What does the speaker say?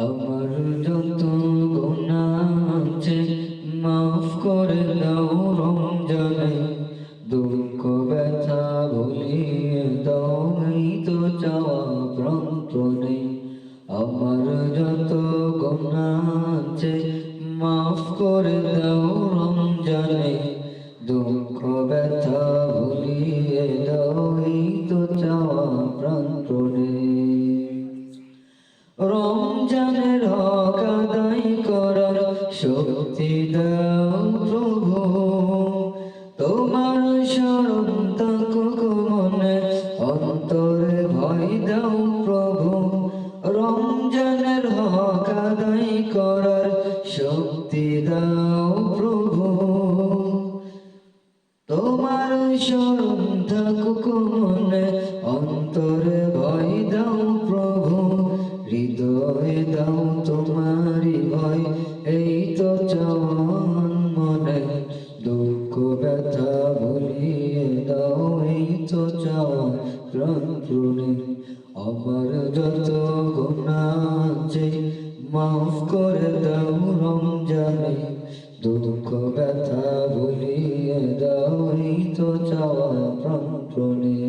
আমার যত গুনাহ আছে মাফ করে দাও রমজানে, দুঃখ ব্যথা ভুলিয়ে দাও এই তো চাওয়া প্রাণপণে। আমার যত গুনাহ আছে মাফ করে দাও রমজানে, দুঃখ ব্যথা ভুলিয়ে দাও এই তো চাওয়া প্রাণপণে। রমজানের হক আদায় করার শক্তি দাও প্রভু, তোমার শরণ থাকুক মনে, অন্তরে ভয় দাও প্রভু। রমজানের হক আদায় করার শক্তি দাও প্রভু, তোমার শরণ থাকুক মনে, অন্তরে ভয় দাও প্রভু। হৃদয়ে দাও তোমারি ভয় এই তো চাওয়ান মনে, দুঃখ ব্যথা ভুলিয়ে দাও এই তো চাওয়া প্রাণপণে। আমার যত গুনাহ আছে মাফ করে দাও রমজানে, দুঃখ ব্যথা ভুলিয়ে দাও এই তো চাওয়া প্রাণপণে।